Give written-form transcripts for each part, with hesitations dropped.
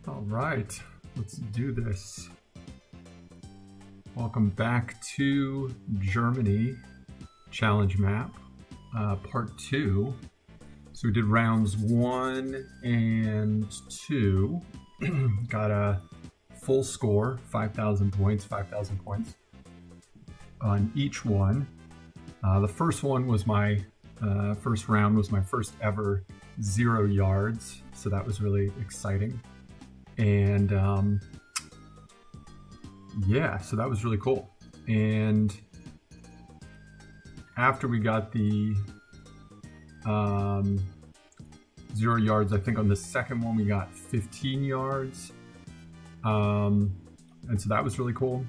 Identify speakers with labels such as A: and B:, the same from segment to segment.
A: All right, let's do this. Welcome back to Germany challenge map, part 2. So we did rounds 1 and 2. Got a full score, 5,000 points on each one. The first one was my first round was my first ever 0 yards, so that was really exciting. And yeah, so that was really cool. And after we got the 0 yards, I think on the second one we got 15 yards. And so that was really cool.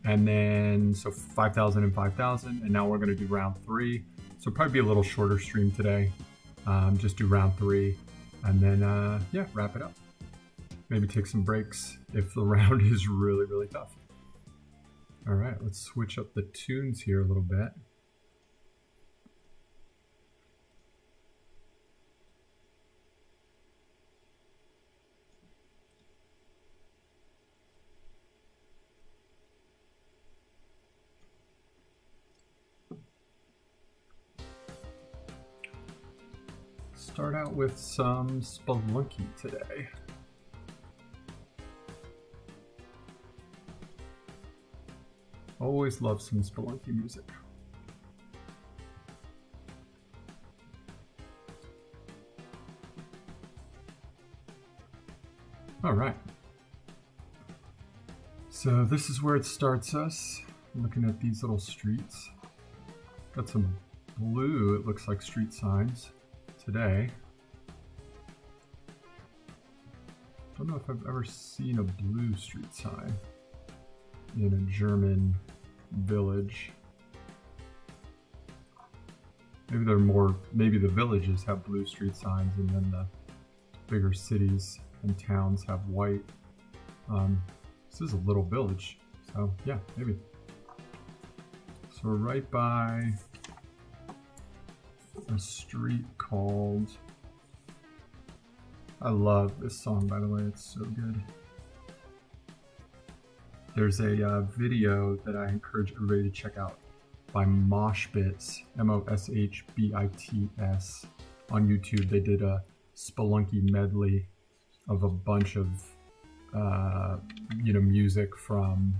A: And then, so 5,000 and 5,000, and now we're gonna do round 3. So probably be a little shorter stream today. Just do round 3, and then yeah, wrap it up. Maybe take some breaks if the round is really, really tough. All right, let's switch up the tunes here a little bit. Start out with some Spelunky today. Always love some Spelunky music. All right. So this is where it starts us. Looking at these little streets. Got some blue, it looks like, street signs today. Don't know if I've ever seen a blue street sign in a German village. Maybe they're more, maybe the villages have blue street signs and then the bigger cities and towns have white. This is a little village, so yeah, maybe. So we're right by a street called I love this song, by the way. It's so good. There's a video that I encourage everybody to check out by Moshbits, Moshbits, on YouTube. They did a Spelunky medley of a bunch of music from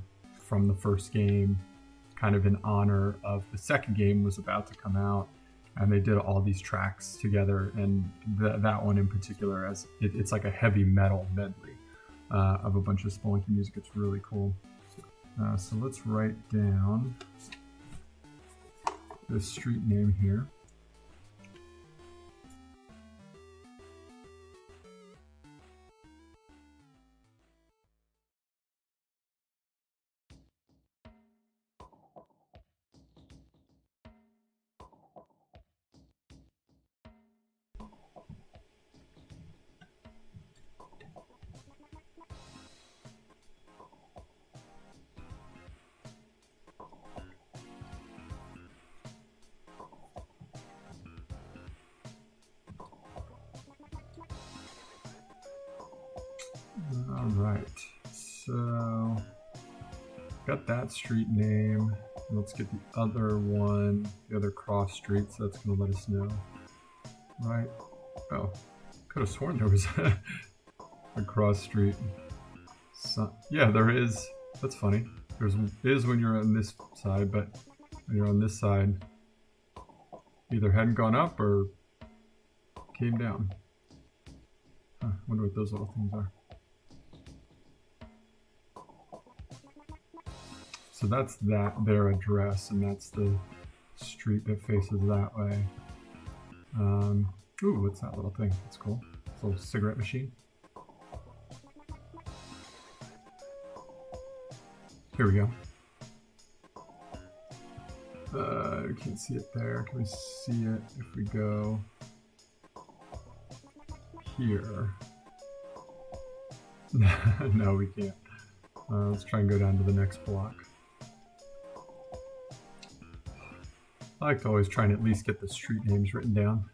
A: the first game, kind of in honor of the second game was about to come out, and they did all these tracks together, and that one in particular, as it's like a heavy metal medley of a bunch of Spelunky music. It's really cool. So let's write down this street name here. All right, so got that street name. Let's get the other one, the other cross street, so that's going to let us know. Right. Oh, could have sworn there was a cross street. So, yeah, there is. That's funny. There is when you're on this side, but when you're on this side, either hadn't gone up or came down. Huh, wonder what those little things are. So that's their address, and that's the street that faces that way. Ooh, what's that little thing? That's cool. It's a little cigarette machine. Here we go. You can't see it there. Can we see it if we go here? No, we can't. Let's try and go down to the next block. I like to always try and at least get the street names written down.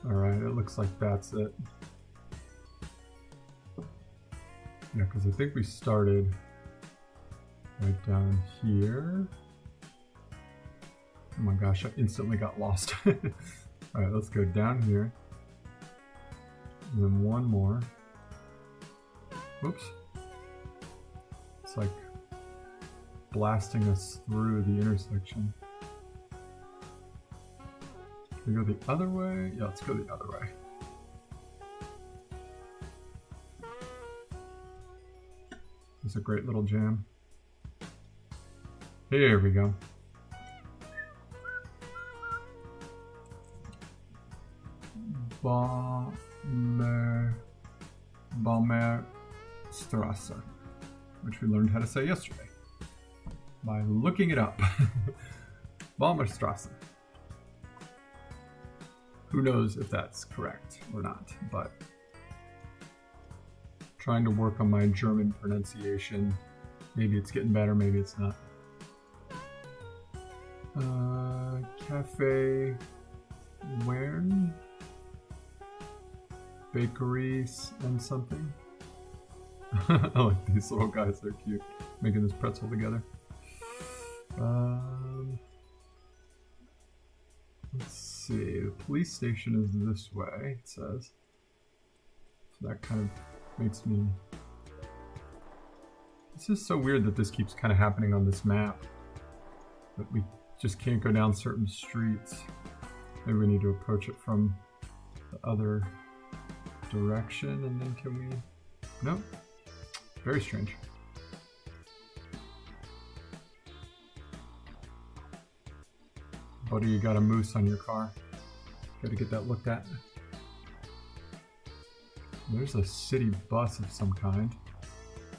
A: Alright, it looks like that's it. Yeah, because I think we started right down here. Oh my gosh, I instantly got lost. Alright, let's go down here. And then one more. Whoops. It's like blasting us through the intersection. Can we go the other way? Yeah, let's go the other way. It's a great little jam. Here we go. Balmerstrasse, which we learned how to say yesterday by looking it up. Balmerstrasse. Who knows if that's correct or not, but trying to work on my German pronunciation. Maybe it's getting better, maybe it's not. Cafe Wern? Bakeries and something. I like these little guys, they're cute. Making this pretzel together. Let's see, the police station is this way, it says. So that kind of makes me... This is so weird that this keeps kind of happening on this map. That we just can't go down certain streets. Maybe we need to approach it from the other direction, and then can we... Nope. Very strange. Buddy, you got a moose on your car. Gotta get that looked at. There's a city bus of some kind.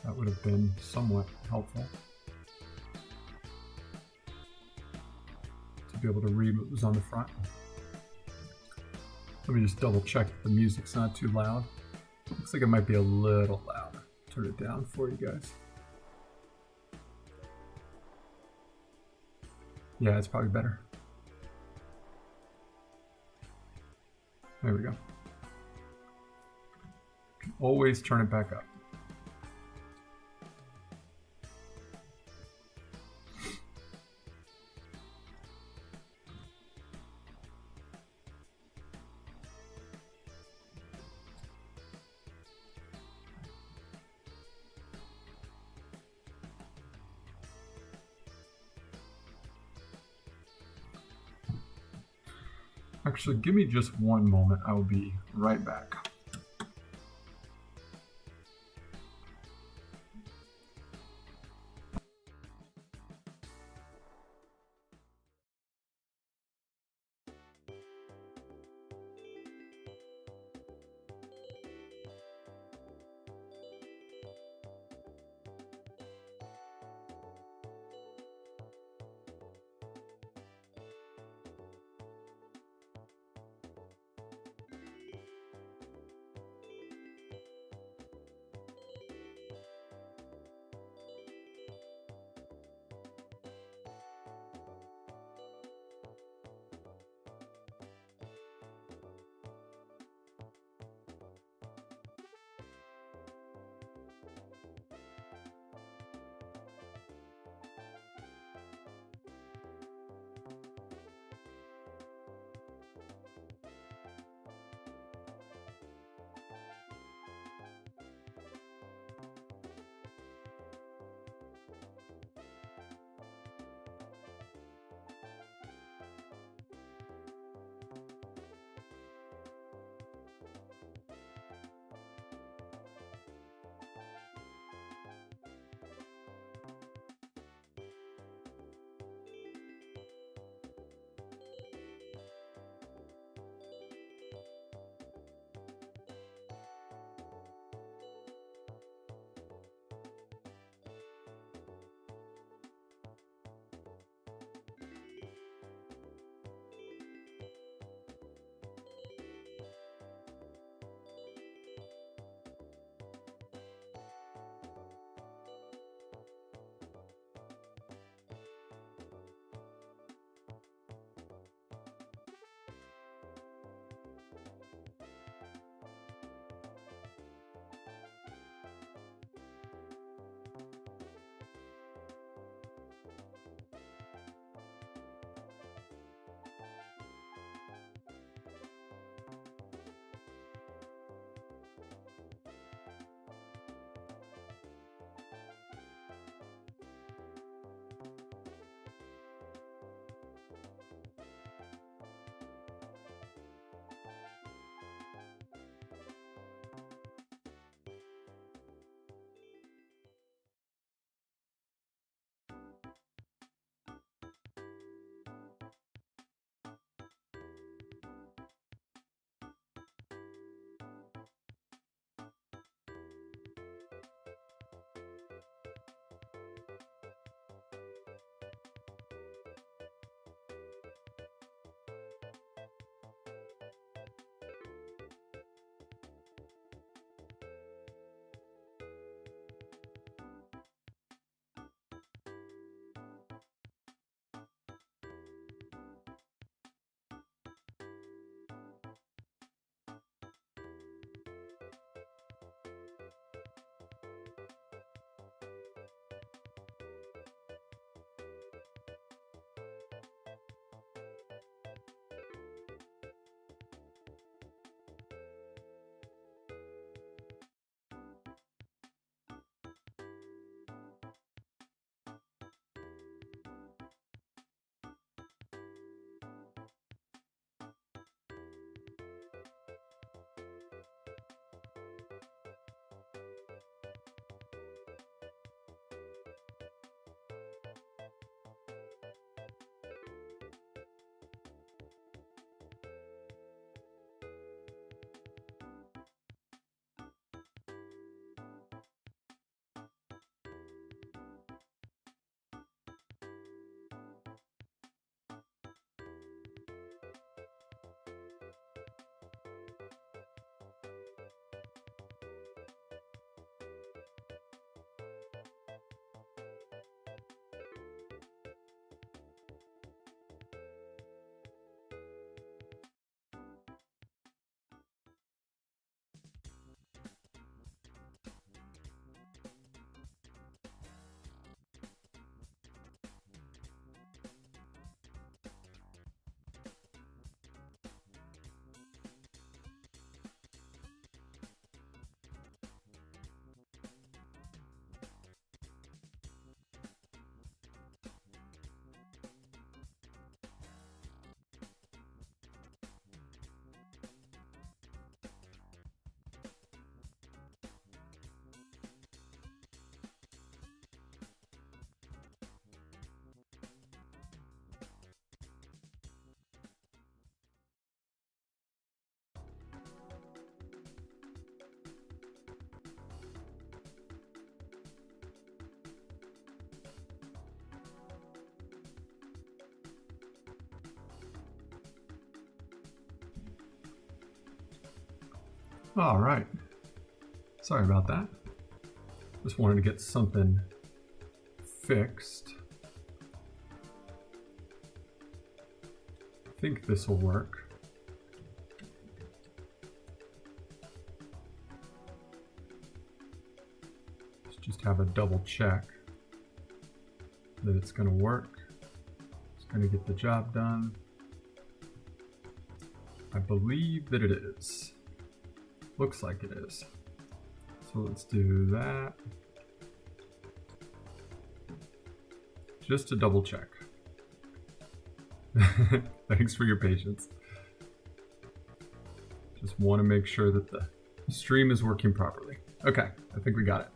A: That would have been somewhat helpful. To be able to read what was on the front. Let me just double check that the music's not too loud. Looks like it might be a little loud. Turn it down for you guys. Yeah, it's probably better. There we go. Always turn it back up. Actually, give me just one moment. I will be right back. All right. Sorry about that. Just wanted to get something fixed. I think this will work. Let's just have a double check that it's going to work. It's going to get the job done. I believe that it is. Looks like it is. So let's do that. Just to double check. Thanks for your patience. Just want to make sure that the stream is working properly. Okay, I think we got it.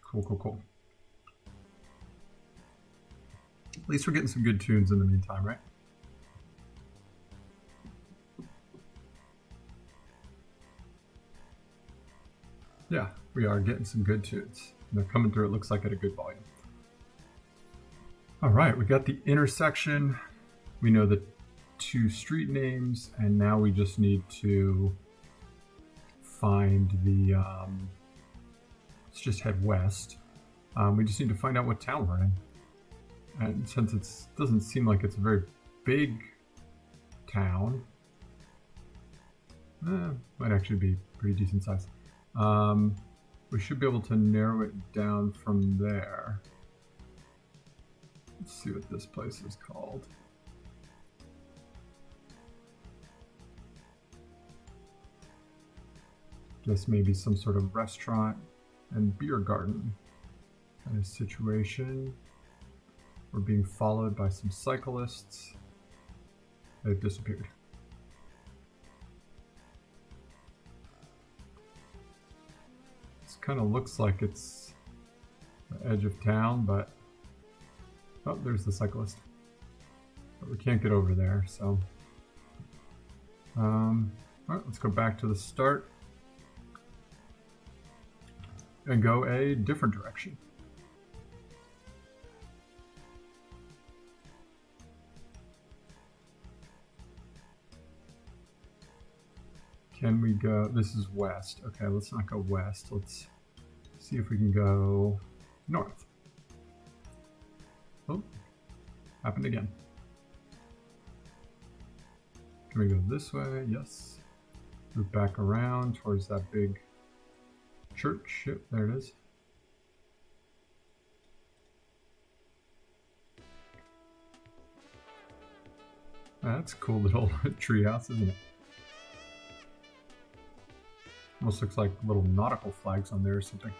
A: Cool, cool, cool. At least we're getting some good tunes in the meantime, right? Yeah, we are getting some good tunes. They're coming through, it looks like, at a good volume. All right, we got the intersection. We know the 2 street names, and now we just need to find the, let's just head west. We just need to find out what town we're in. And since it doesn't seem like it's a very big town, might actually be pretty decent size. We should be able to narrow it down from there. Let's see what this place is called. Guess maybe some sort of restaurant and beer garden kind of situation. We're being followed by some cyclists. They've disappeared. This kind of looks like it's the edge of town, but oh, there's the cyclist. But we can't get over there, so all right, let's go back to the start and go a different direction. Can we go, this is west. Okay, let's not go west. Let's see if we can go north. Oh, happened again. Can we go this way? Yes. Move back around towards that big church. Yep, there it is. That's a cool little treehouse, isn't it? Almost looks like little nautical flags on there or something.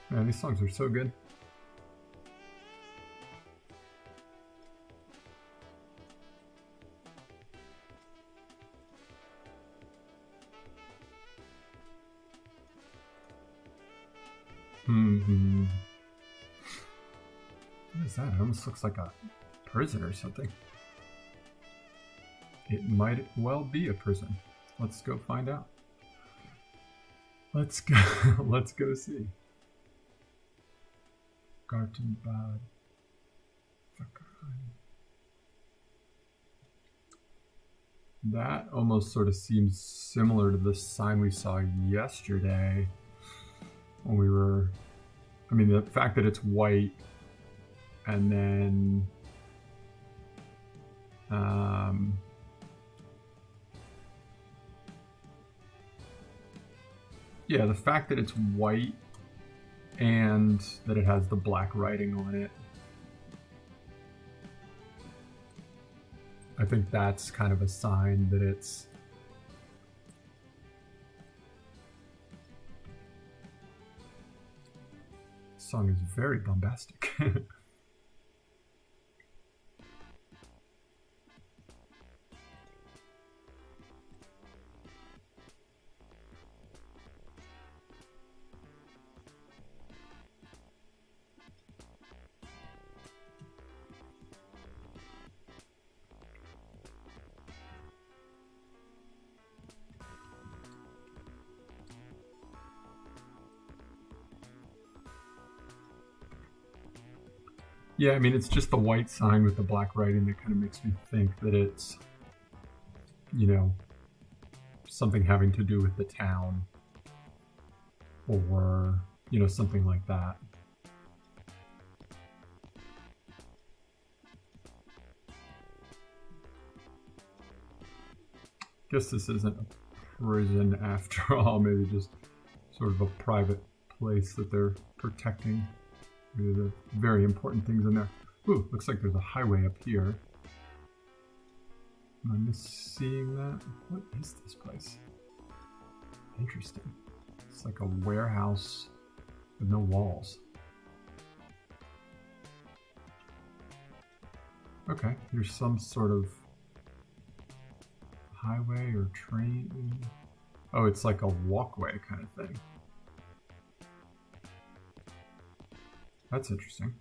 A: Man, these songs are so good. What is that? It almost looks like a prison or something. It might well be a prison. Let's go find out. Let's go. Let's go see. Gartenbad. That almost sort of seems similar to the sign we saw yesterday when we were, I mean, the fact that it's white and then yeah, the fact that it's white and that it has the black writing on it, I think that's kind of a sign that it's this song is very bombastic. Yeah, I mean, it's just the white sign with the black writing that kind of makes me think that it's, you know, something having to do with the town or, you know, something like that. Guess this isn't a prison after all, maybe just sort of a private place that they're protecting. Maybe the very important things in there. Ooh, looks like there's a highway up here. Am I misseeing that? What is this place? Interesting. It's like a warehouse with no walls. Okay, there's some sort of highway or train. Oh, it's like a walkway kind of thing. That's interesting.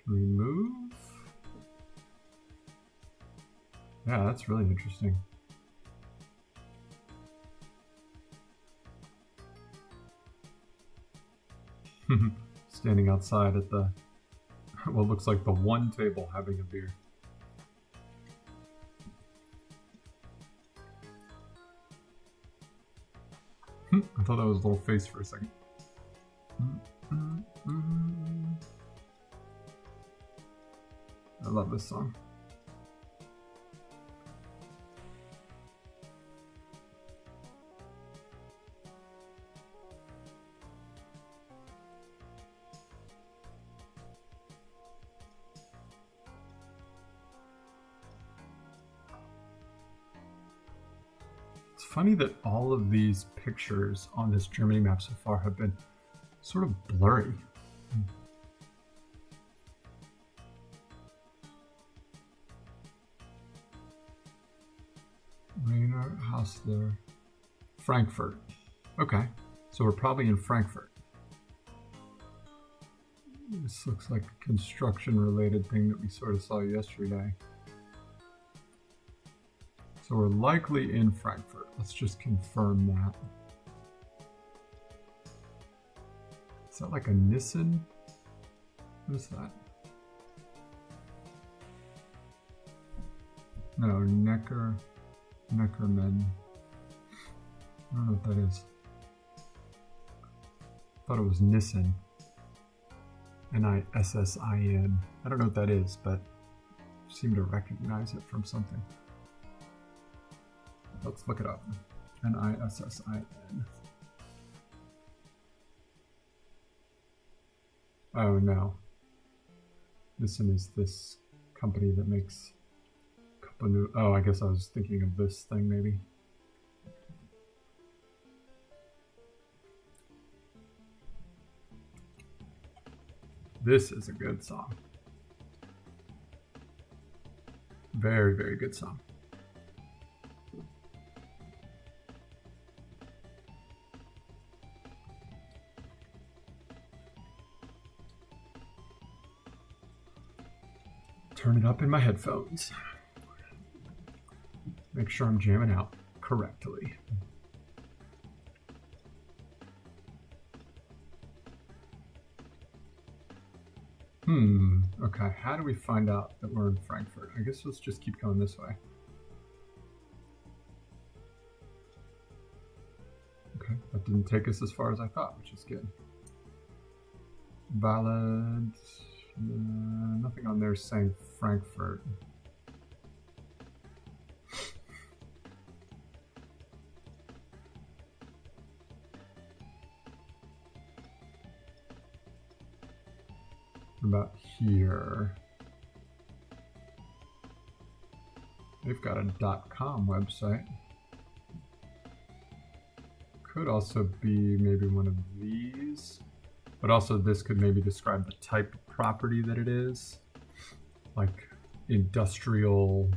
A: Can we move? Yeah, that's really interesting. Standing outside at the, what looks like the one table having a beer. I thought that was a little face for a second. I love this song. It's funny that all of these pictures on this Germany map so far have been sort of blurry. Rainer, Hassler, Frankfurt. Okay, so we're probably in Frankfurt. This looks like a construction-related thing that we sort of saw yesterday. So we're likely in Frankfurt. Let's just confirm that. Is that like a Nissan? What is that? No, Neckermann. I don't know what that is. I thought it was Nissan. Nissin. I don't know what that is, but I seem to recognize it from something. Let's look it up. Nissin. Oh no. Nissan is this company that makes a couple new. Oh, I guess I was thinking of this thing maybe. This is a good song. Very, very good song. Turn it up in my headphones. Make sure I'm jamming out correctly. Okay, how do we find out that we're in Frankfurt? I guess let's just keep going this way. Okay, that didn't take us as far as I thought, which is good. Valid. Nothing on there saying Frankfurt. About here. They've got a .com website. Could also be maybe one of these, but also this could maybe describe the type of property that it is, like industrial,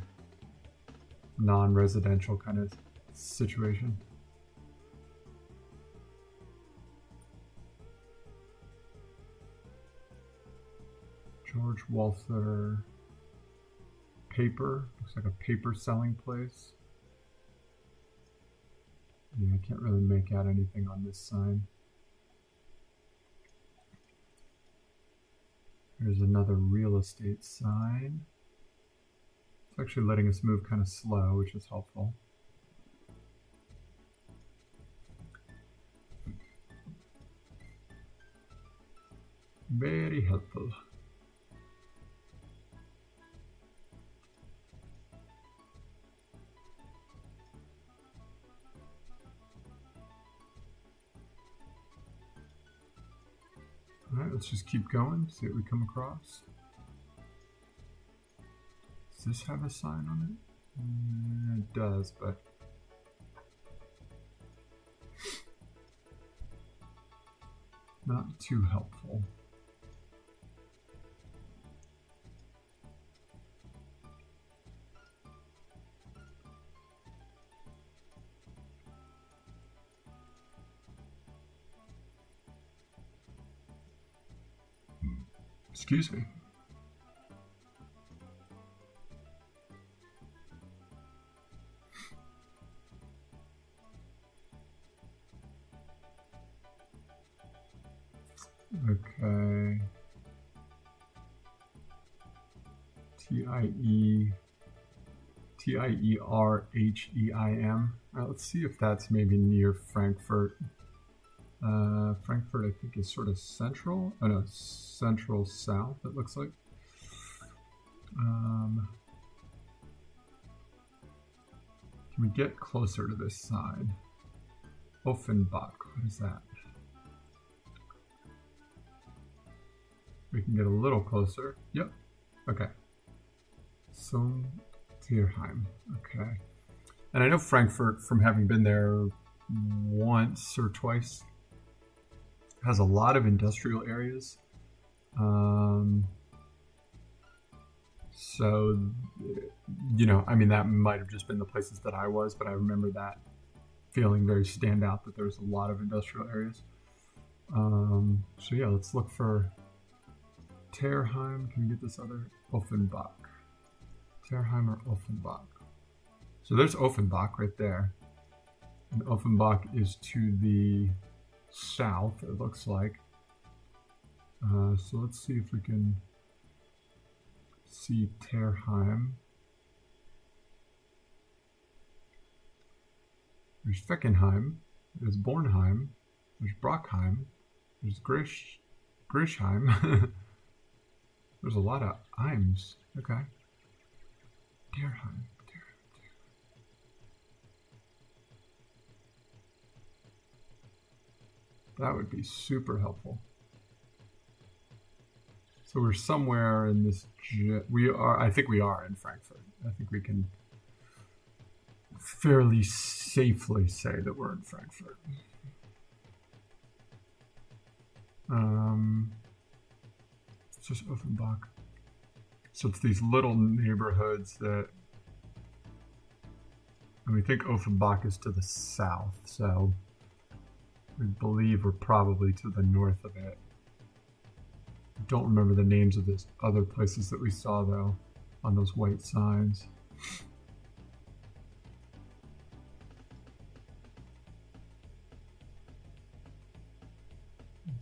A: non-residential kind of situation. George Walther paper. Looks like a paper selling place. Yeah, I can't really make out anything on this sign. There's another real estate sign. It's actually letting us move kind of slow, which is helpful. Very helpful. All right, let's just keep going, see what we come across. Does this have a sign on it? It does, but not too helpful. Excuse me. Okay. Tierheim. Let's see if that's maybe near Frankfurt. Frankfurt, I think, is sort of central. Oh no, central south, it looks like. Can we get closer to this side? Offenbach, what is that? We can get a little closer. Yep. Okay. Tierheim. Okay. And I know Frankfurt, from having been there once or twice, has a lot of industrial areas. So, you know, I mean, that might have just been the places that I was, but I remember that feeling very stand out, that there's a lot of industrial areas. So yeah, let's look for Tierheim. Can we get this other? Offenbach. Tierheim or Offenbach? So there's Offenbach right there. And Offenbach is to the south, it looks like. So let's see if we can see Tierheim. There's Feckenheim, there's Bornheim, there's Brockheim, there's Grischheim. There's a lot of Heims. Okay. Tierheim. That would be super helpful. So we're somewhere in this. I think we are in Frankfurt. I think we can fairly safely say that we're in Frankfurt. It's just Offenbach. So it's these little neighborhoods that, and we think Offenbach is to the south, so we believe we're probably to the north of it. I don't remember the names of those other places that we saw, though, on those white signs.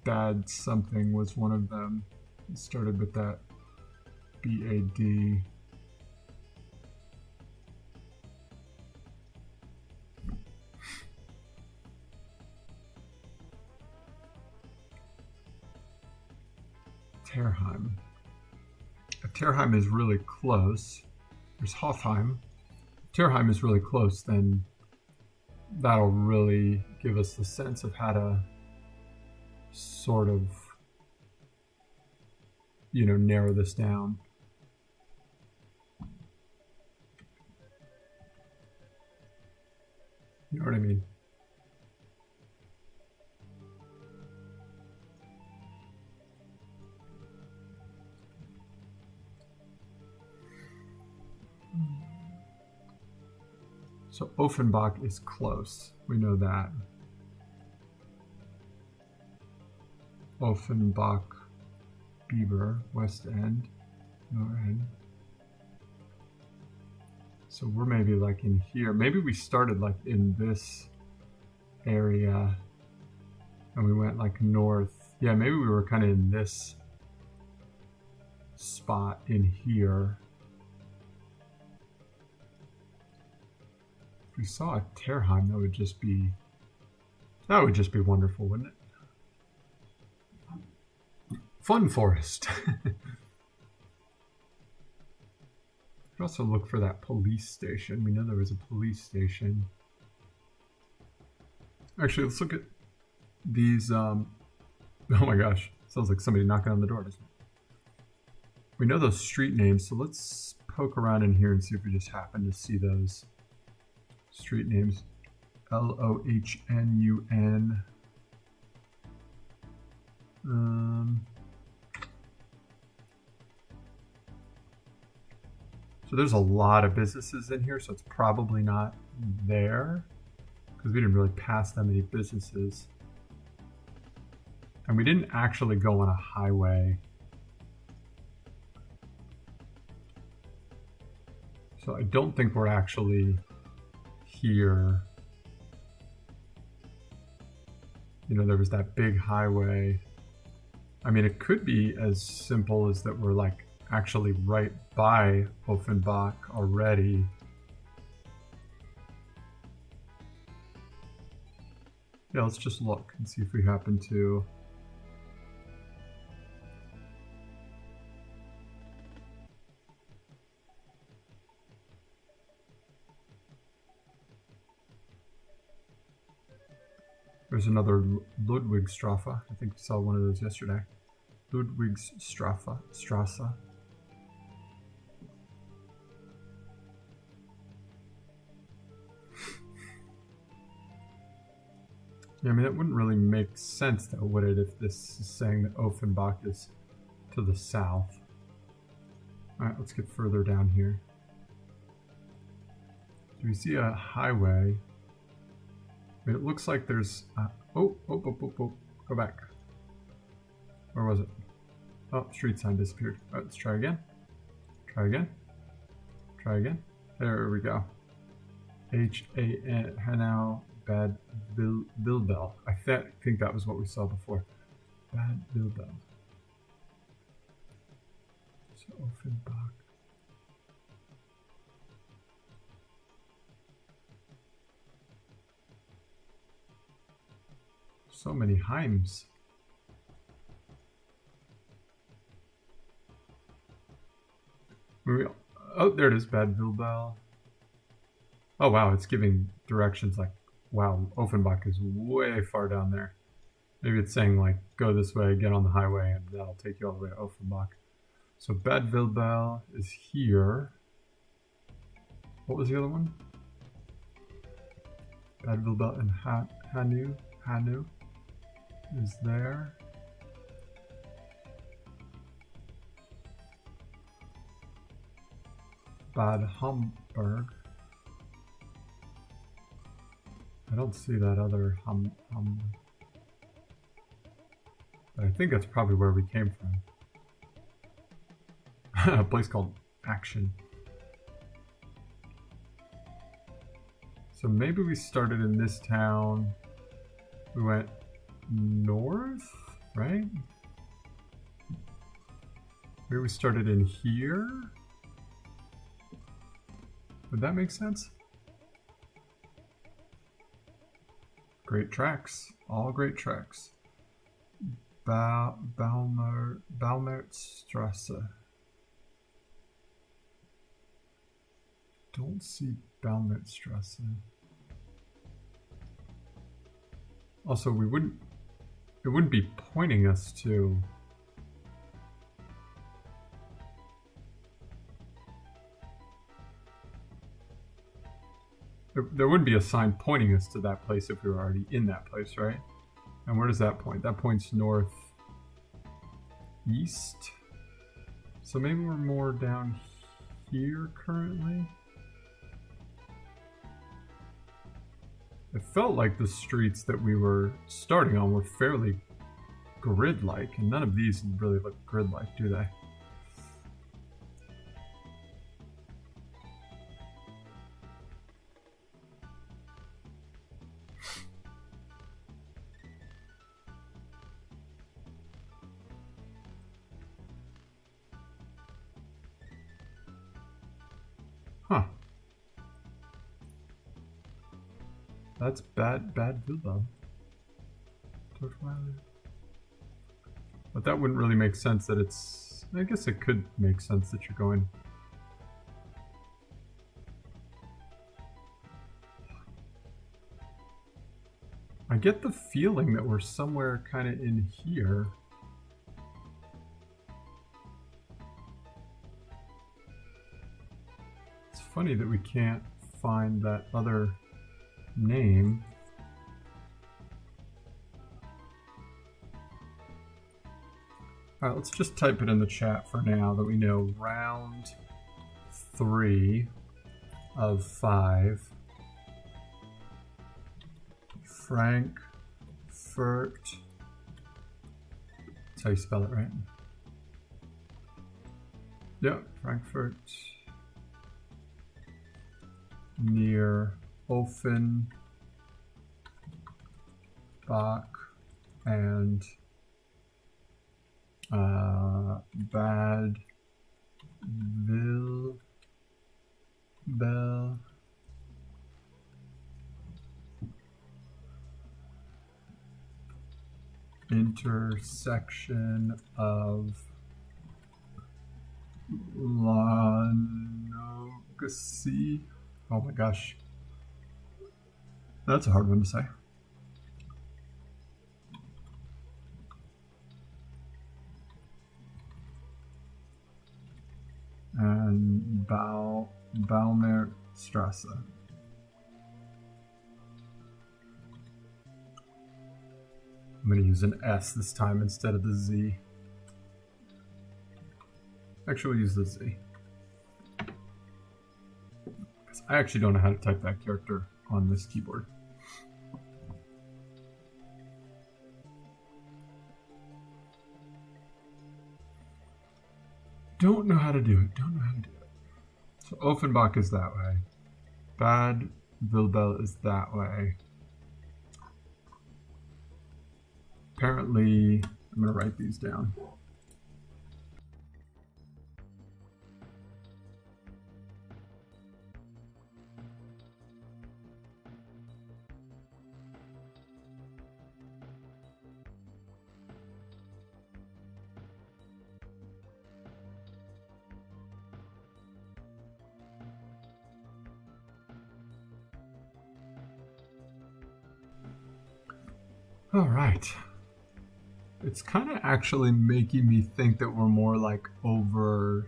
A: Bad something was one of them. It started with that BAD. Tierheim. If Tierheim is really close, there's Hofheim. If Tierheim is really close, then that'll really give us the sense of how to sort of, you know, narrow this down. You know what I mean? So Offenbach is close. We know that. Offenbach, Beaver, West End, North End. So we're maybe like in here. Maybe we started like in this area and we went like north. Yeah, maybe we were kind of in this spot in here. If we saw a Terheim, that would just be wonderful, wouldn't it? Fun forest. Could also look for that police station. We know there was a police station. Actually, let's look at these. Oh my gosh, sounds like somebody knocking on the door, doesn't it? We know those street names, so let's poke around in here and see if we just happen to see those street names. Lohnun. So there's a lot of businesses in here, so it's probably not there because we didn't really pass that many businesses. And we didn't actually go on a highway. So I don't think we're actually here. You know, there was that big highway. I mean, it could be as simple as that we're like actually right by Offenbach already. Yeah, let's just look and see if we happen to. There's another Ludwigstrasse. I think we saw one of those yesterday. Strasse. Yeah, I mean, that wouldn't really make sense, though, would it, if this is saying that Offenbach is to the south. Alright, let's get further down here. Do we see a highway? I mean, it looks like there's... Oh, go back. Where was it? Oh, street sign disappeared. All right, let's try again. Try again. Try again. There we go. H-A-N, Hanau, Bad Bilbel. I think that was what we saw before. Bad Bilbel. So, Offenbach. So many Heims. Oh, there it is, Bad Bilbao. Oh wow, it's giving directions like, wow, Offenbach is way far down there. Maybe it's saying like, go this way, get on the highway, and that'll take you all the way to Offenbach. So Bad Bilbao is here. What was the other one? Bad Bilbao and Hanau is there. Bad Homburg. I don't see that other but I think that's probably where we came from. A place called Action. So maybe we started in this town. We went north, right? Maybe we started in here. Would that make sense? Great tracks. All great tracks. Balmertstrasse. Don't see Balmertstrasse. Also, it wouldn't be pointing us to... There wouldn't be a sign pointing us to that place if we were already in that place, right? And where does that point? That points north east. So maybe we're more down here currently. It felt like the streets that we were starting on were fairly grid-like, and none of these really look grid-like, do they? That's Bad Villa. But that wouldn't really make sense that it's... I guess it could make sense that you're going... I get the feeling that we're somewhere kind of in here. It's funny that we can't find that other name. Alright, let's just type it in the chat for now that we know round 3 of 5. Frankfurt. That's how you spell it, right? Yep, Frankfurt. Near Offenbach and Bad Vilbel. Intersection of Lanogacy. Oh my gosh. That's a hard one to say. And Baumerstrasse. I'm going to use an S this time instead of the Z. Actually, we'll use the Z. Because I actually don't know how to type that character on this keyboard. Don't know how to do it. Don't know how to do it. So Offenbach is that way. Bad Vilbel is that way. Apparently, I'm going to write these down. All right. It's kind of actually making me think that we're more like over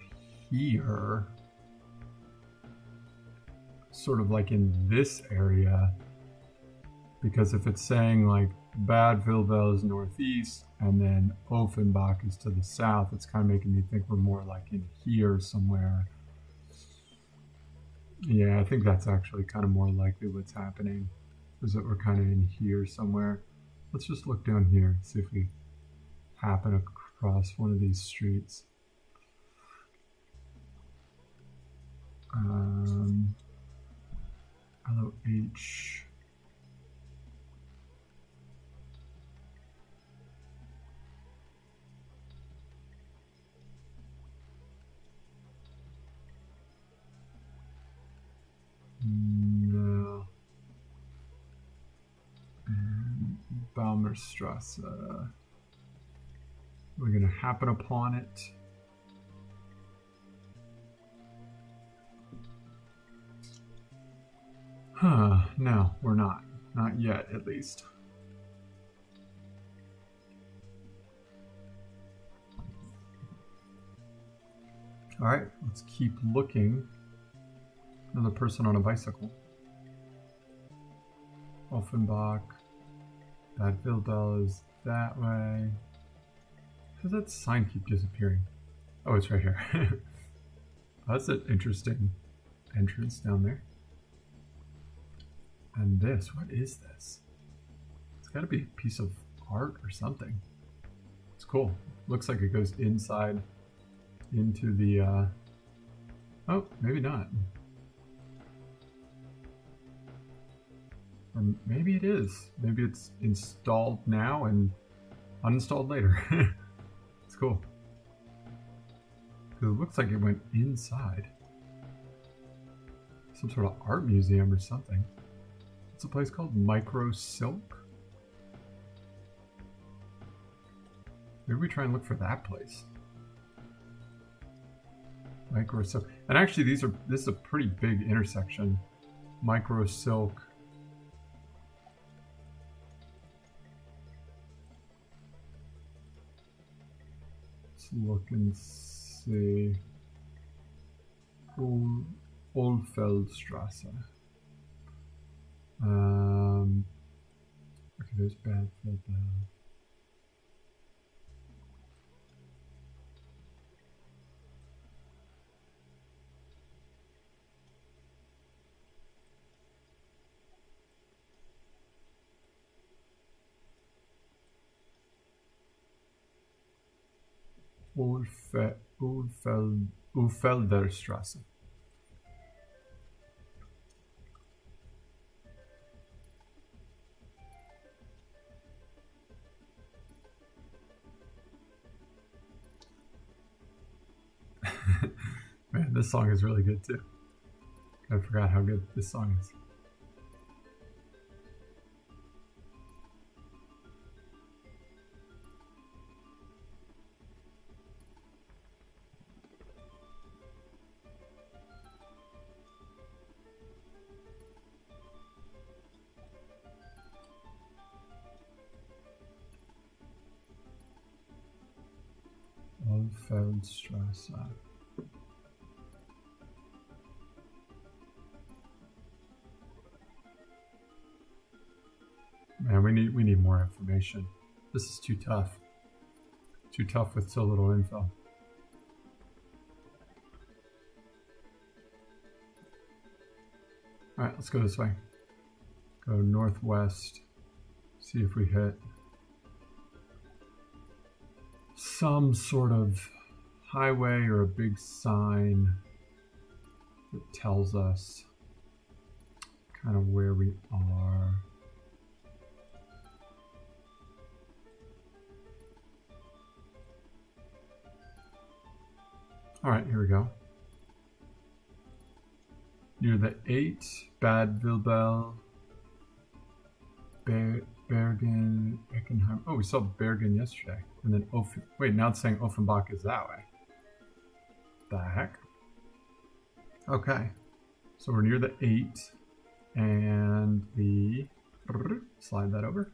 A: here. Sort of like in this area. Because if it's saying like Bad Vilbel is northeast and then Offenbach is to the south, it's kind of making me think we're more like in here somewhere. Yeah, I think that's actually kind of more likely what's happening. Is that we're kind of in here somewhere. Let's just look down here, see if we happen across one of these streets. LOH. No. And Baumerstrasse. We're going to happen upon it. Huh, no, we're not. Not yet, at least. All right, let's keep looking. Another person on a bicycle. Offenbach. Bad Vilbel is that way. How does that sign keep disappearing? Oh, it's right here. That's an interesting entrance down there. And this, what is this? It's got to be a piece of art or something. It's cool. Looks like it goes inside into the, oh, maybe not. Or maybe it is. Maybe it's installed now and uninstalled later. It's cool. Because it looks like it went inside. Some sort of art museum or something. What's a place called? Micro Silk? Maybe we try and look for that place. Micro Silk. And actually this is a pretty big intersection. Micro Silk. Let's look and see. Oldfeldstrasse. Okay, there's Badfield now. Ulfelderstrasse. Man, this song is really good too. I forgot how good this song is. Oldfeldstrasse. Man, we need more information. This is too tough. Too tough with so little info. Alright, let's go this way. Go northwest. See if we hit some sort of highway or a big sign that tells us kind of where we are. All right, here we go. Near the 8, Bad Vilbel, Bergen, Eckenheim. Oh, we saw Bergen yesterday. And then wait, now it's saying Offenbach is that way. The heck? Okay. So we're near the 8 and the, slide that over.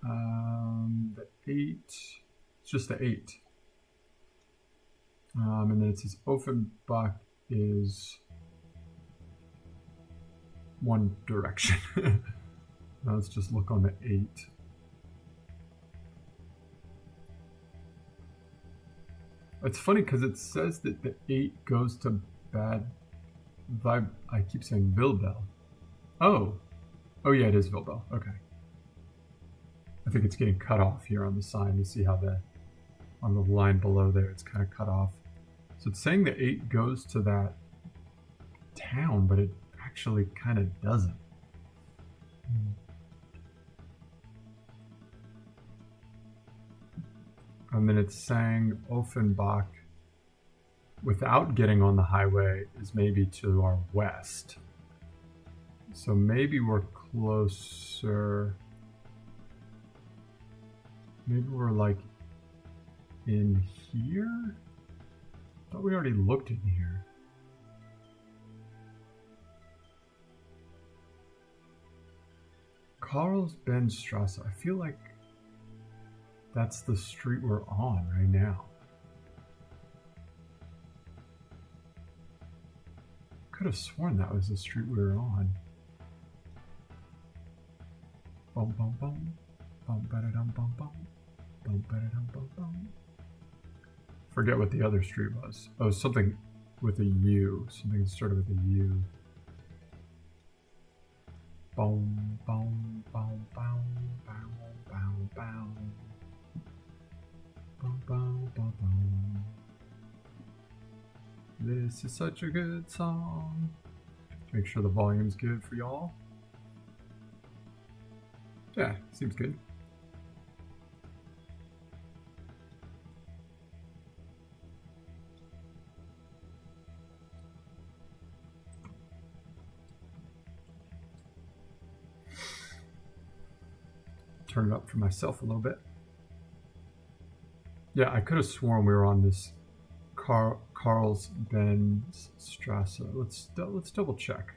A: The 8, it's just the 8. And then it says Offenbach is one direction. Now let's just look on the 8. It's funny because it says that the 8 goes to Bad Vibe. I keep saying Vilbel. Oh yeah, it is Vilbel. Okay. I think it's getting cut off here on the sign. You see how on the line below there, it's kind of cut off. So it's saying the 8 goes to that town, but it actually kind of doesn't. And then it's saying Offenbach, without getting on the highway, is maybe to our west. So maybe we're closer. Maybe we're like in here? I thought we already looked in here. Karlsbenstrasse. I feel like that's the street we're on right now. Could have sworn that was the street we were on. Bum bum bum. Bum ba da dum bum bum. Bum ba da dum bum bum. Forget what the other street was. Oh, something with a U. Something that started with a U. Boom, boom, boom, boom, boom, boom, boom. Boom, boom, boom, boom. This is such a good song. Make sure the volume's good for y'all. Yeah, seems good. turn it up for myself a little bit. Yeah, I could have sworn we were on this Karlsbenz Strasse. Let's double check.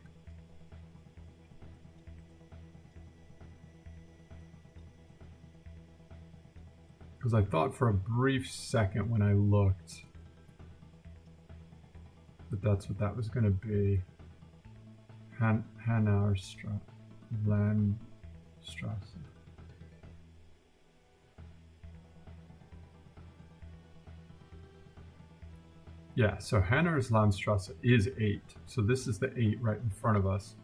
A: Because I thought for a brief second when I looked that that's what that was going to be. Hanauer Landstrasse. Yeah, so Hanauer's Landstrasse is 8. So this is the 8 right in front of us.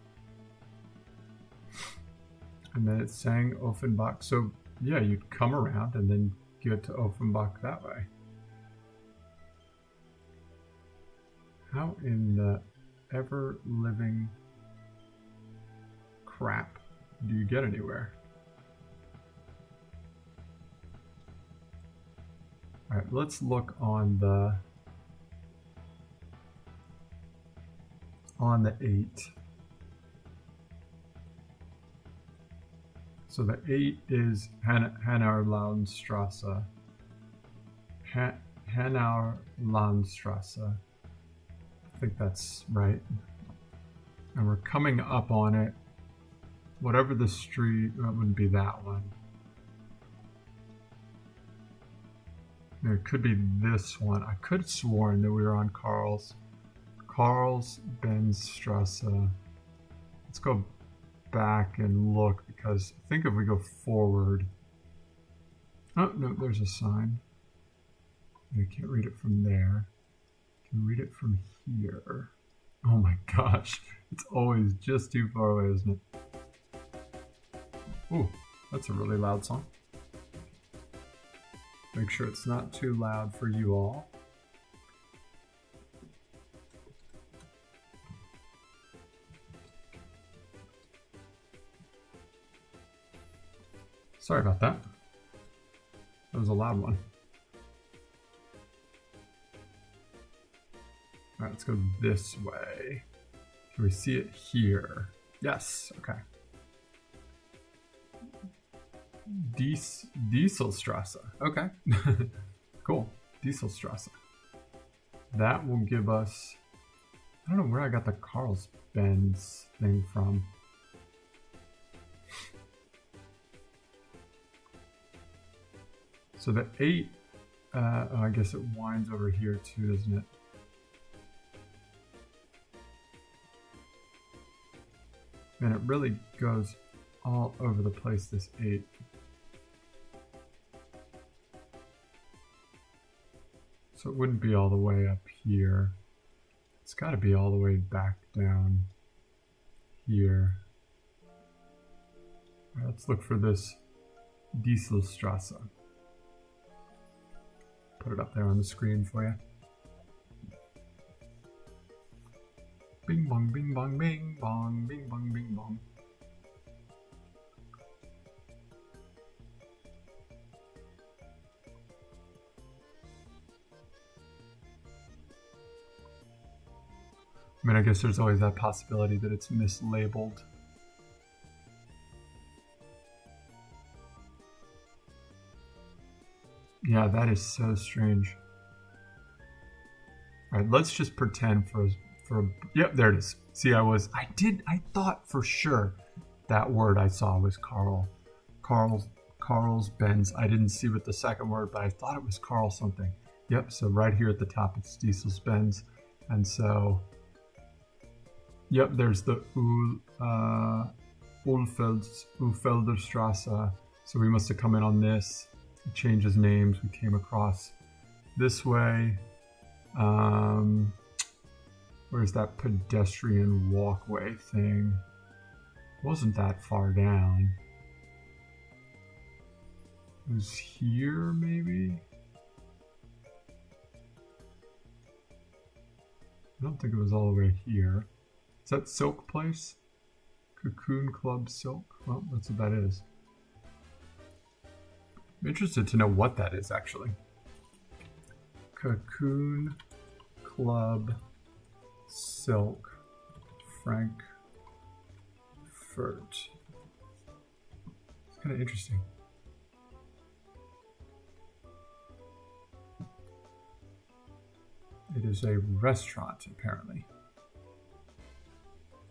A: And then it's saying Offenbach. So yeah, you'd come around and then get to Offenbach that way. How in the ever-living crap do you get anywhere? All right, let's look on the 8. So the 8 is Hanauer Landstrasse. Hanauer Landstrasse. I think that's right. And we're coming up on it. Whatever the street, that wouldn't be that one. It could be this one. I could have sworn that we were on Karlsbenstrasse. Let's go back and look, because I think if we go forward. Oh, no, there's a sign. You can't read it from there. You can read it from here. Oh my gosh. It's always just too far away, isn't it? Ooh, that's a really loud song. Make sure it's not too loud for you all. Sorry about that. That was a loud one. All right, let's go this way. Can we see it here? Yes, okay. Dieselstrasse. Okay. Cool. Dieselstrasse. That will give us... I don't know where I got the Karlsbenz thing from. So the 8, I guess it winds over here too, doesn't it? And it really goes all over the place, this 8. So it wouldn't be all the way up here. It's got to be all the way back down here. All right, let's look for this Dieselstrasse. Put it up there on the screen for you. Bing bong, bing bong, bing bong, bing bong, bing bong. I mean, I guess there's always that possibility that it's mislabeled. Yeah, that is so strange. All right, let's just pretend yep, there it is. See, I thought for sure that word I saw was Karlsbenz. I didn't see what the second word, but I thought it was Karl something. Yep, so right here at the top it's Dieselbenz. And so, yep, there's the Ulfelderstrasse. So we must have come in on this. It changes names. We came across this way. Where's that pedestrian walkway thing? Wasn't that far down. It was here, maybe? I don't think it was all the way here. Is that Silk Place? Cocoon Club Silk? Well, that's what that is. I'm interested to know what that is, actually. Cocoon Club Silk Frankfurt. It's kind of interesting. It is a restaurant, apparently.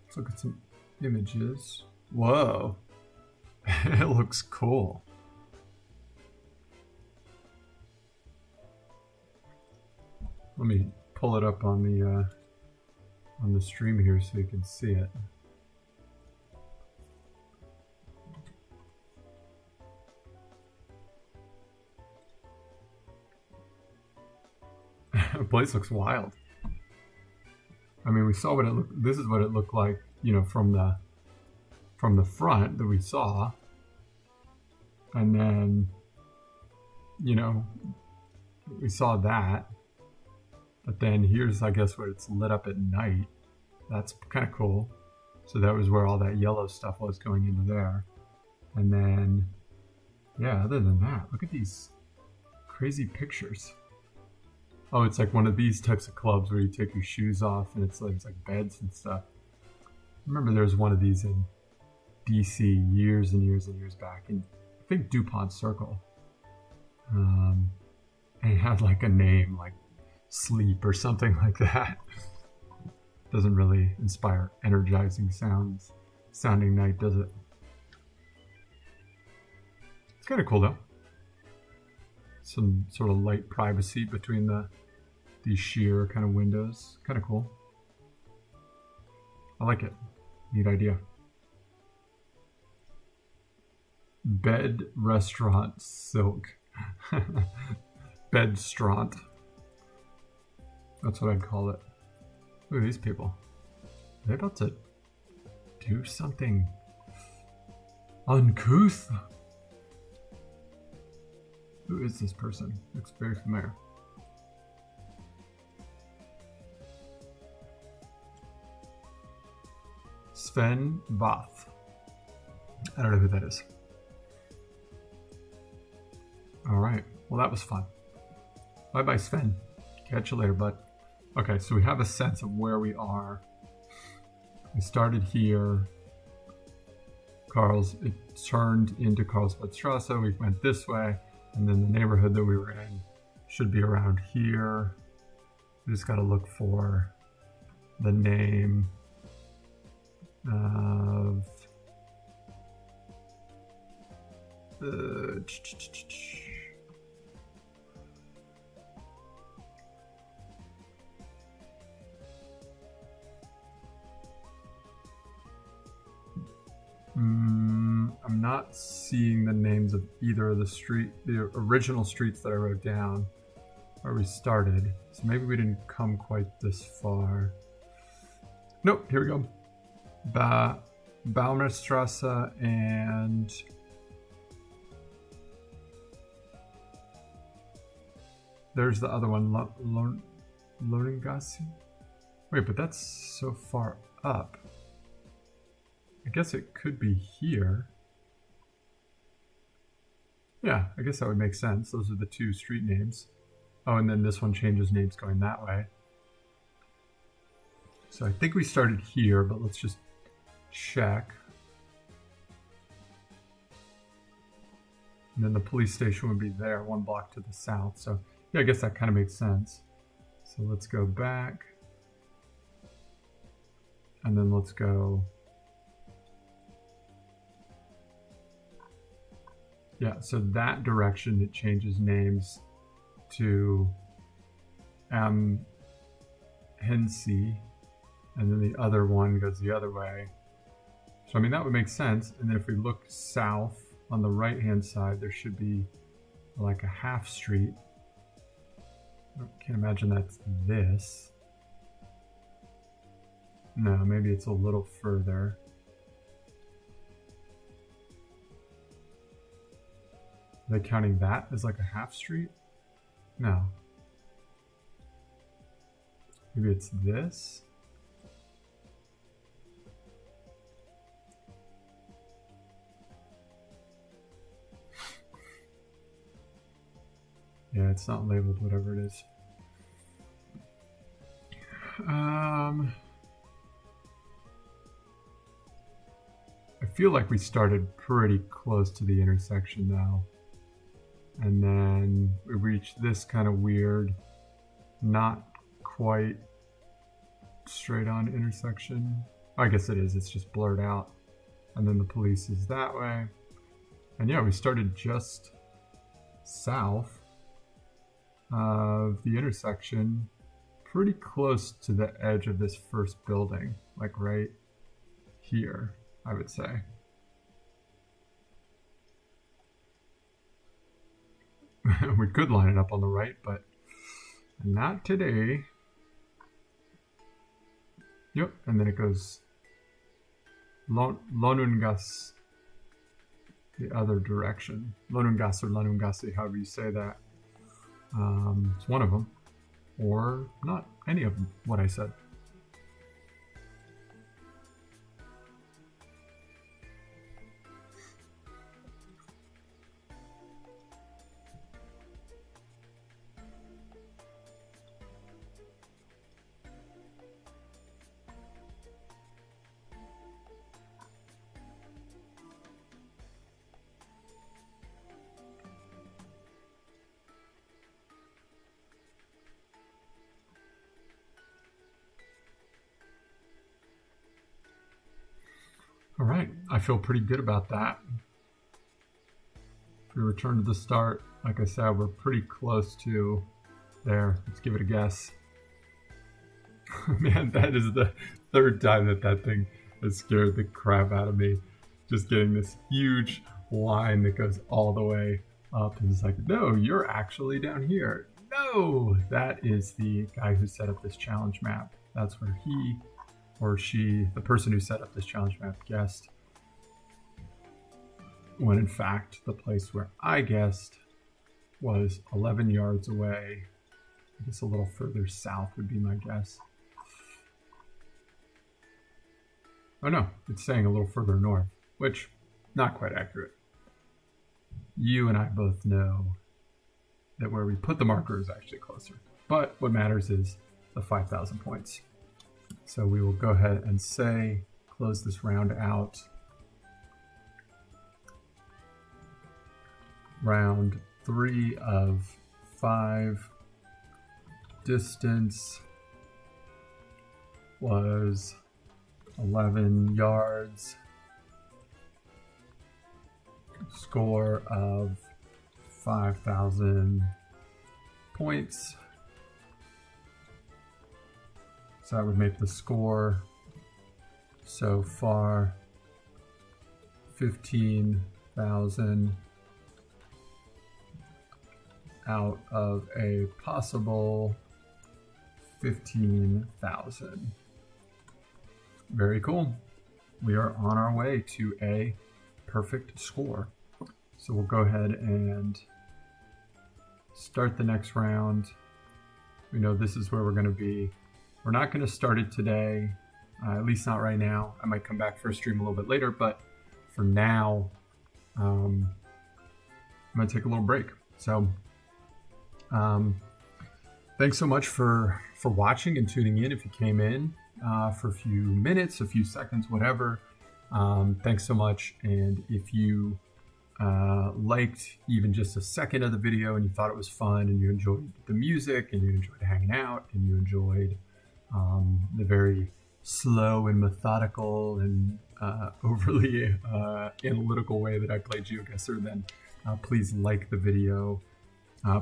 A: Let's look at some images. Whoa. It looks cool. Let me pull it up on the stream here so you can see it. The place looks wild. I mean, we saw what it looked. This is what it looked like, you know, from the front that we saw, and then, you know, we saw that. But then here's, I guess, where it's lit up at night. That's kind of cool. So that was where all that yellow stuff was going into there. And then, yeah, other than that, look at these crazy pictures. Oh, it's like one of these types of clubs where you take your shoes off and it's like beds and stuff. I remember there was one of these in DC years and years and years back in, I think, DuPont Circle. And it had like a name like Sleep or something like that. Doesn't really inspire energizing sounding night, does it? It's kind of cool though. Some sort of light privacy between these sheer kind of windows. Kind of cool. I like it. Neat idea. Bed Restaurant Silk. Bedstraunt. That's what I'd call it. Look at these people. Are they about to do something uncouth? Who is this person? Looks very familiar. Sven Voth. I don't know who that is. All right. Well, that was fun. Bye-bye, Sven. Catch you later, bud. Okay, so we have a sense of where we are. We started here. It turned into Karlsbadstrasse. We went this way, and then the neighborhood that we were in should be around here. We just got to look for the name of the I'm not seeing the names of either of the original streets that I wrote down where we started. So maybe we didn't come quite this far. Nope, here we go. Baumerstrasse and there's the other one, Lorengassi. Wait, but that's so far up. I guess it could be here. Yeah, I guess that would make sense. Those are the two street names. Oh, and then this one changes names going that way. So I think we started here, but let's just check. And then the police station would be there, one block to the south. So yeah, I guess that kind of makes sense. So let's go back. And then let's go. Yeah, so that direction, it changes names to Hensi, and then the other one goes the other way. So, I mean, that would make sense. And then if we look south on the right-hand side, there should be like a half street. I can't imagine that's this. No, maybe it's a little further. Are they counting that as like a half street? No. Maybe it's this? Yeah, it's not labeled, whatever it is. I feel like we started pretty close to the intersection now. And then we reached this kind of weird, not quite straight on intersection. I guess it is, it's just blurred out. And then the police is that way. And yeah, we started just south of the intersection, pretty close to the edge of this first building, like right here, I would say. We could line it up on the right, but not today. Yep, and then it goes Lonungas the other direction. Lonungas or Lonungasi, however you say that. It's one of them, or not any of them, what I said. All right, I feel pretty good about that. If we return to the start, like I said, we're pretty close to there. Let's give it a guess. Man, that is the third time that thing has scared the crap out of me. Just getting this huge line that goes all the way up. And it's like, no, you're actually down here. No, that is the guy who set up this challenge map. That's where he or she, the person who set up this challenge map, guessed, when in fact the place where I guessed was 11 yards away. I guess a little further south would be my guess. Oh no, it's saying a little further north, which not quite accurate. You and I both know that where we put the marker is actually closer, but what matters is the 5,000 points. So we will go ahead and say, close this round out. Round 3 of 5. Distance was 11 yards. Score of 5,000 points. So that would make the score so far 15,000 out of a possible 15,000. Very cool. We are on our way to a perfect score. So we'll go ahead and start the next round. We know this is where we're going to be. We're not going to start it today, at least not right now. I might come back for a stream a little bit later, but for now, I'm going to take a little break. So thanks so much for watching and tuning in. If you came in for a few minutes, a few seconds, whatever, thanks so much. And if you liked even just a second of the video and you thought it was fun and you enjoyed the music and you enjoyed hanging out and you enjoyed the very slow and methodical and overly analytical way that I play Geoguessr, then please like the video.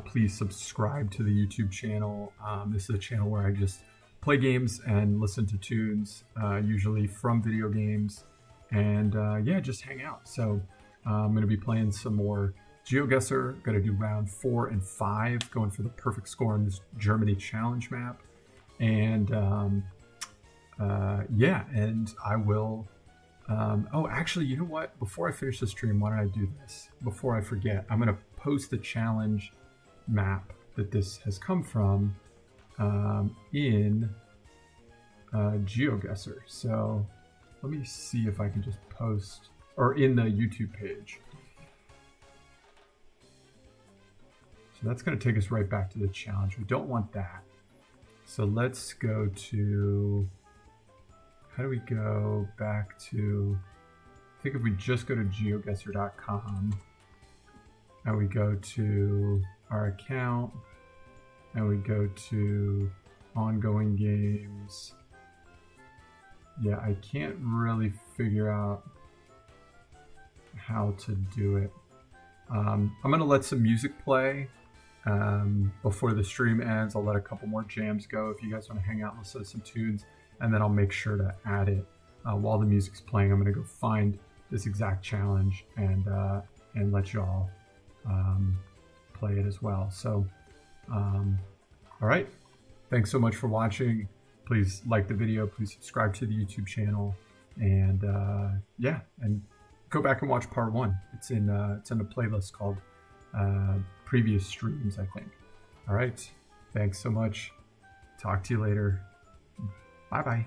A: Please subscribe to the YouTube channel. This is a channel where I just play games and listen to tunes, usually from video games, and yeah, just hang out. So I'm going to be playing some more Geoguessr. Going to do round 4 and 5, going for the perfect score on this Germany challenge map. And yeah, and I will. Oh, actually, you know what? Before I finish the stream, why don't I do this? Before I forget, I'm going to post the challenge map that this has come from in Geoguessr. So let me see if I can just post, or in the YouTube page. So that's going to take us right back to the challenge. We don't want that. So let's go to, how do we go back to, I think if we just go to geoguessr.com and we go to our account and we go to ongoing games. Yeah, I can't really figure out how to do it. I'm gonna let some music play before the stream ends. I'll let a couple more jams go if you guys want to hang out and listen to some tunes, and then I'll make sure to add it while the music's playing. I'm gonna go find this exact challenge and let y'all play it as well. So, all right. Thanks so much for watching. Please like the video. Please subscribe to the YouTube channel, and yeah, and go back and watch part 1. It's in a playlist called previous streams, I think. All right. Thanks so much. Talk to you later. Bye bye.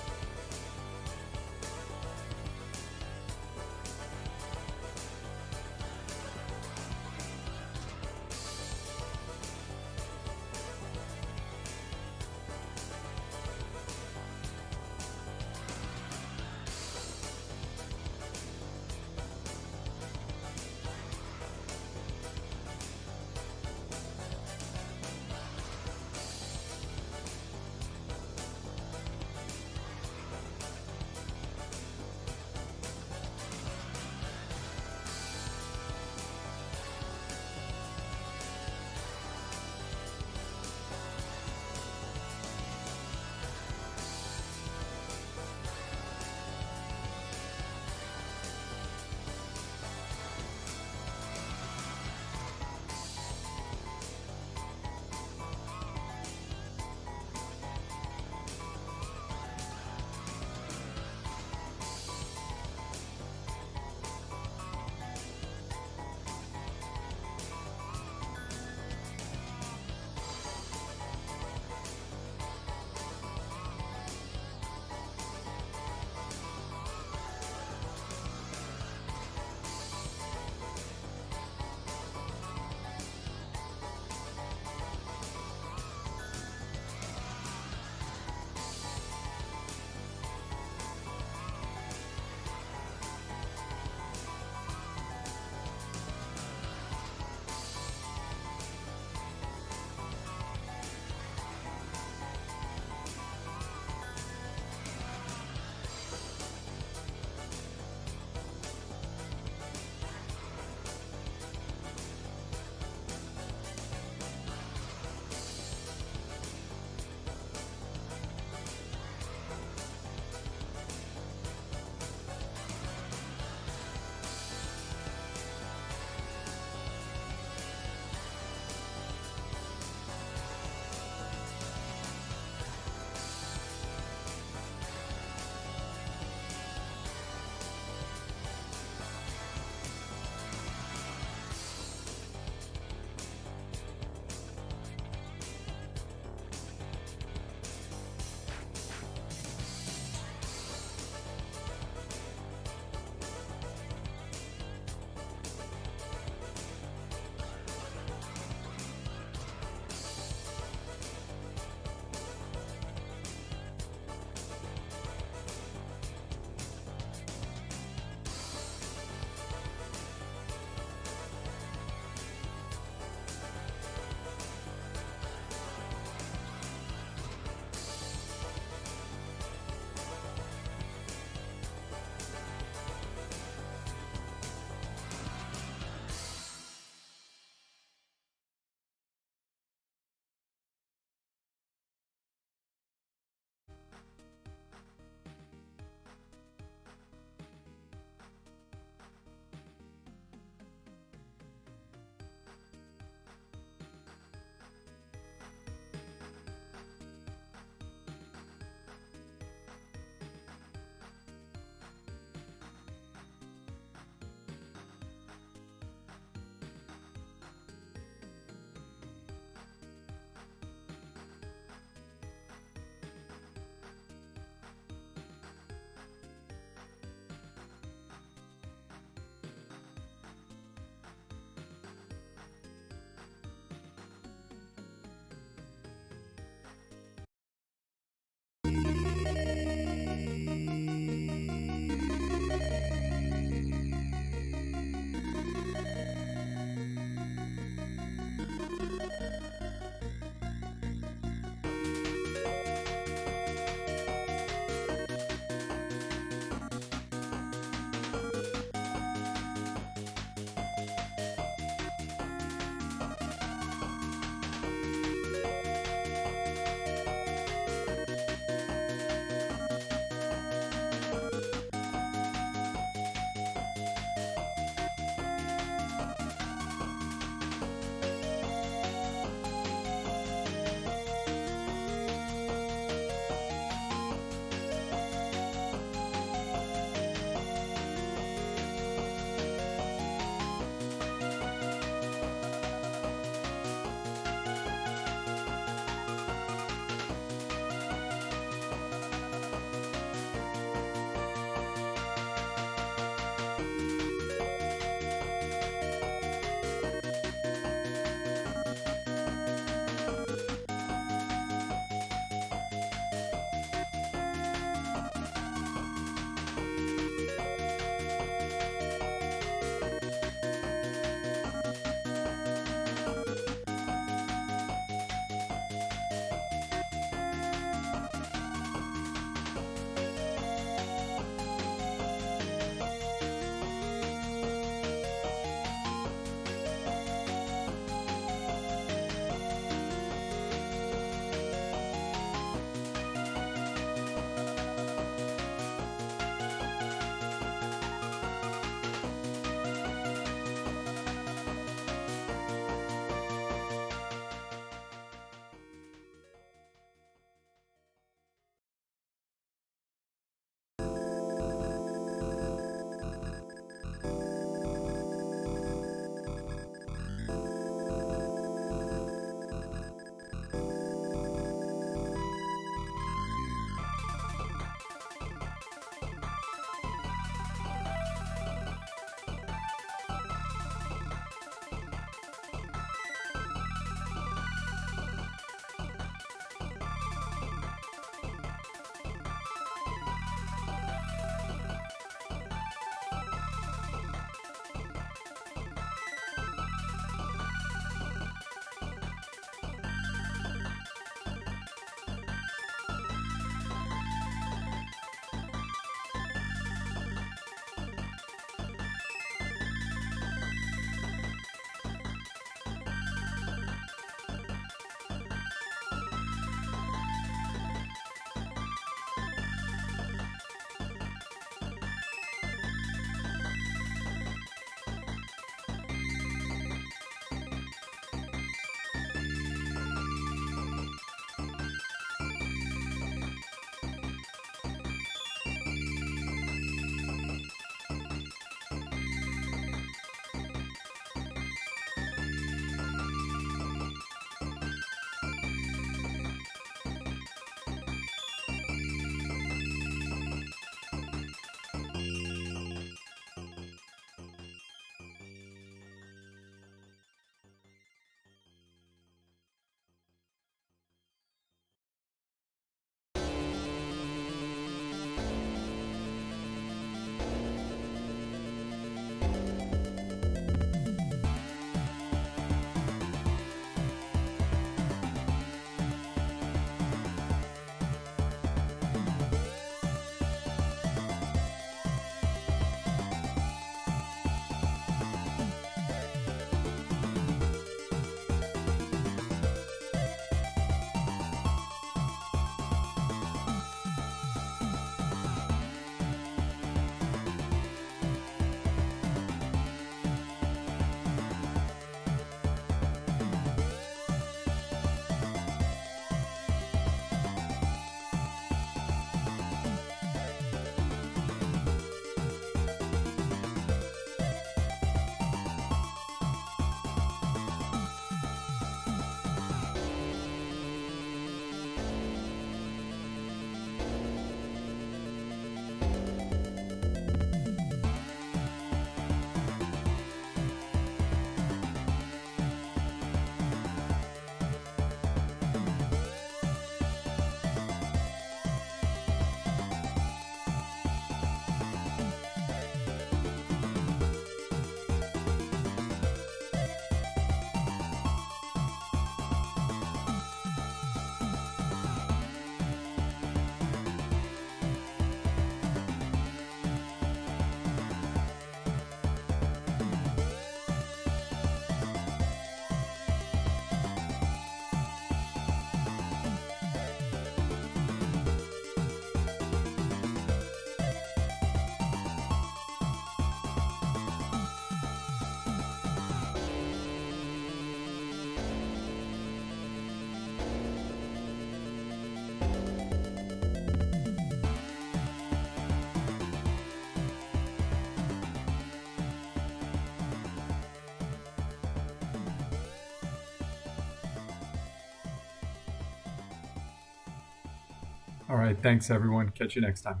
A: All right. Thanks, everyone. Catch you next time.